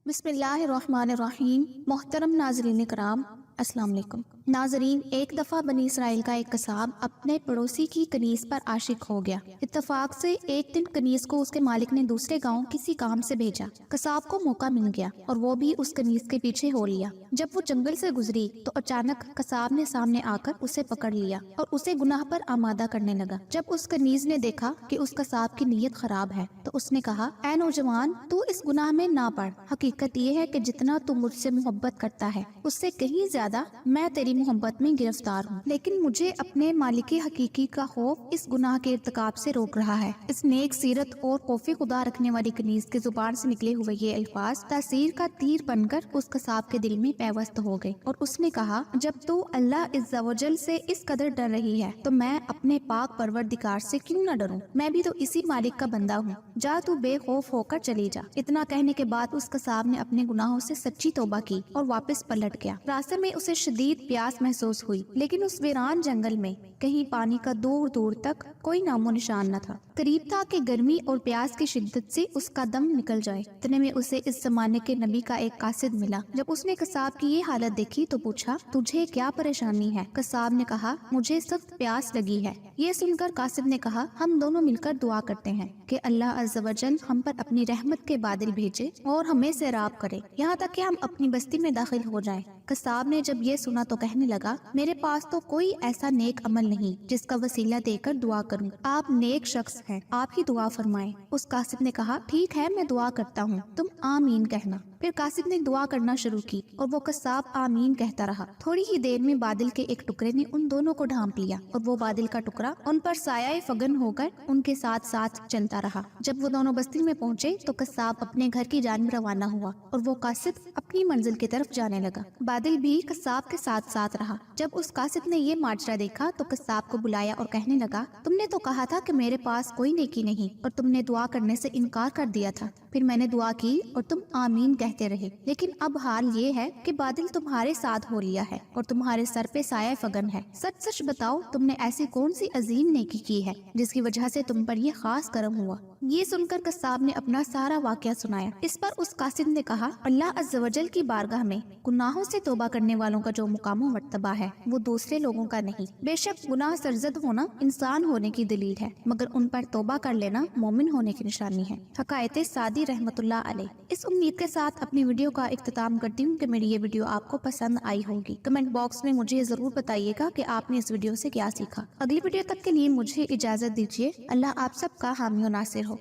بسم اللہ الرحمن الرحیم۔ محترم ناظرین کرام، السلام علیکم۔ ناظرین، ایک دفعہ بنی اسرائیل کا ایک قصاب اپنے پڑوسی کی کنیز پر عاشق ہو گیا۔ اتفاق سے ایک دن کنیز کو اس کے مالک نے دوسرے گاؤں کسی کام سے بھیجا۔ قصاب کو موقع مل گیا اور وہ بھی اس کنیز کے پیچھے ہو لیا۔ جب وہ جنگل سے گزری تو اچانک قصاب نے سامنے آ کر اسے پکڑ لیا اور اسے گناہ پر آمادہ کرنے لگا۔ جب اس کنیز نے دیکھا کہ اس قصاب کی نیت خراب ہے تو اس نے کہا، اے نوجوان، تو اس گناہ میں نہ پڑ۔ حقیقت یہ ہے کہ جتنا تو مجھ سے محبت کرتا ہے اس سے کہیں زیادہ میں تیری محبت میں گرفتار ہوں، لیکن مجھے اپنے مالک حقیقی کا خوف اس گناہ کے ارتکاب سے روک رہا ہے۔ اس نیک سیرت اور خوف خدا رکھنے والی کنیز کی زبان سے نکلے ہوئے یہ الفاظ تاثیر کا تیر بن کر اس قصاب کے دل میں پیوست ہو گئے اور اس نے کہا، جب تو اللہ عز و جل سے اس قدر ڈر رہی ہے تو میں اپنے پاک پروردگار سے کیوں نہ ڈروں؟ میں بھی تو اسی مالک کا بندہ ہوں۔ جا تو بے خوف ہو کر چلی جا۔ اتنا کہنے کے بعد اس قصاب نے اپنے گناہوں سے سچی توبہ کی اور واپس پلٹ گیا۔ راستے میں اسے شدید پیاس محسوس ہوئی، لیکن اس ویران جنگل میں کہیں پانی کا دور دور تک کوئی نام و نشان نہ تھا۔ قریب تھا کہ گرمی اور پیاس کی شدت سے اس کا دم نکل جائے۔ اتنے میں اسے اس زمانے کے نبی کا ایک قاصد ملا۔ جب اس نے قصاب کی یہ حالت دیکھی تو پوچھا، تجھے کیا پریشانی ہے؟ قصاب نے کہا، مجھے سخت پیاس لگی ہے۔ یہ سن کر قاصد نے کہا، ہم دونوں مل کر دعا کرتے ہیں کہ اللہ عز و جل ہم پر اپنی رحمت کے بادل بھیجے اور ہمیں سیراب کرے یہاں تک کہ ہم اپنی بستی میں داخل ہو جائیں۔ قصاب نے جب یہ سنا تو کہنے لگا، میرے پاس تو کوئی ایسا نیک عمل نہیں جس کا وسیلہ دے کر دعا کروں۔ آپ نیک شخص ہیں، آپ ہی دعا فرمائیں۔ اس قاصد نے کہا، ٹھیک ہے، میں دعا کرتا ہوں، تم آمین کہنا۔ پھر قاصد نے دعا کرنا شروع کی اور وہ قصاب آمین کہتا رہا۔ تھوڑی ہی دیر میں بادل کے ایک ٹکڑے نے ان دونوں کو ڈھانپ لیا اور وہ بادل کا ٹکڑا ان پر سایہ فگن ہو کر ان کے ساتھ ساتھ چلتا رہا۔ جب وہ دونوں بستی میں پہنچے تو قصاب اپنے گھر کی جانب روانہ ہوا اور وہ قاصد اپنی منزل کی طرف جانے لگا۔ بادل بھی قصاب کے ساتھ ساتھ رہا۔ جب اس قاصد نے یہ ماجرا دیکھا تو قصاب کو بلایا اور کہنے لگا، تم نے تو کہا تھا کہ میرے پاس کوئی نیکی نہیں اور تم نے دعا کرنے سے انکار کر دیا تھا، پھر میں نے دعا کی اور تم آمین کہتے رہے، لیکن اب حال یہ ہے کہ بادل تمہارے ساتھ ہو لیا ہے اور تمہارے سر پہ سایہ فگن ہے۔ سچ سچ بتاؤ، تم نے ایسی کون سی عظیم نیکی کی ہے جس کی وجہ سے تم پر یہ خاص کرم ہوا؟ یہ سن کر قصاب نے اپنا سارا واقعہ سنایا۔ اس پر اس قاصد نے کہا، اللہ عز و جل کی بارگاہ میں گناہوں سے توبہ کرنے والوں کا جو مقام و مرتبہ ہے وہ دوسرے لوگوں کا نہیں۔ بے شک گناہ سرزد ہونا انسان ہونے کی دلیل ہے، مگر ان پر توبہ کر لینا مومن ہونے کی نشانی ہے۔ حکایت سعدی رحمۃ اللہ علیہ۔ اس امید کے ساتھ اپنی ویڈیو کا اختتام کرتی ہوں کہ میری یہ ویڈیو آپ کو پسند آئی ہوگی۔ کمنٹ باکس میں مجھے ضرور بتائیے گا کہ آپ نے اس ویڈیو سے کیا سیکھا۔ اگلی ویڈیو تک کے لیے مجھے اجازت دیجیے۔ اللہ آپ سب کا حامی و ناصر ہو۔